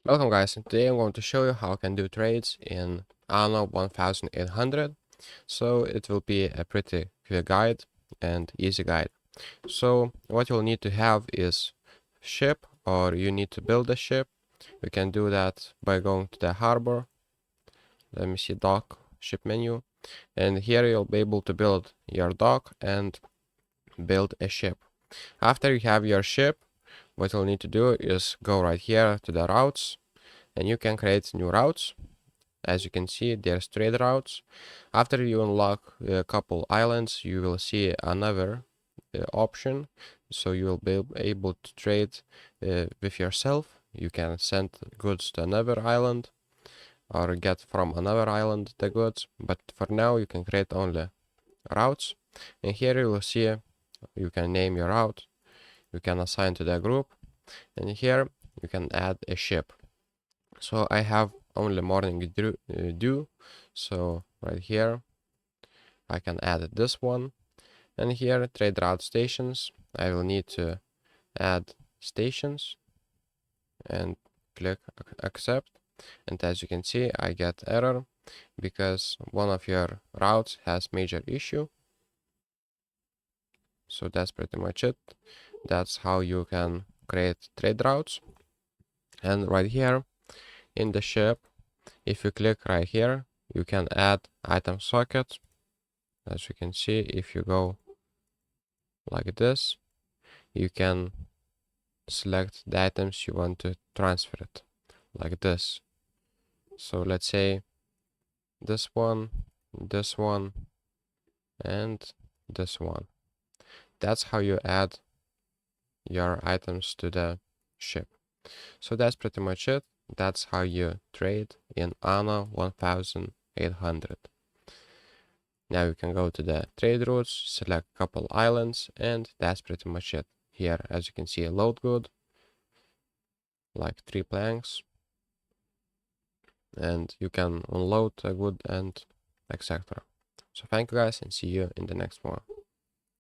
Welcome guys, and today I'm going to show you how I can do trades in Anno 1800. So it will be a pretty quick guide and easy guide. So what you'll need to have is ship, or you need to build a ship. You can do that by going to the harbor. Let me see, dock, ship menu. And here you'll be able to build your dock and build a ship. After you have your ship, what you'll need to do is go right here to the routes, and you can create new routes. As you can see, there's trade routes. After you unlock a couple islands, you will see another option, so you will be able to trade with yourself. You can send goods to another island or get from another island the goods, but for now you can create only routes. And here you will see you can name your route, you can assign to the group, and here you can add a ship. So I have only morning dew, so right here I can add this one, and here trade route stations. I will need to add stations and click accept, and as you can see I get error because one of your routes has major issue. So that's pretty much it. That's how you can create trade routes. And right here in the ship, if you click right here, you can add item socket. As you can see, if you go like this, you can select the items you want to transfer it, like this. So let's say this one, and this one. That's how you add your items to the ship. So that's pretty much it. That's how you trade in Anno 1800. Now you can go to the trade routes, select a couple islands, and that's pretty much it. Here, as you can see, a load good, like 3 planks, and you can unload a good and etc. So thank you guys, and see you in the next one.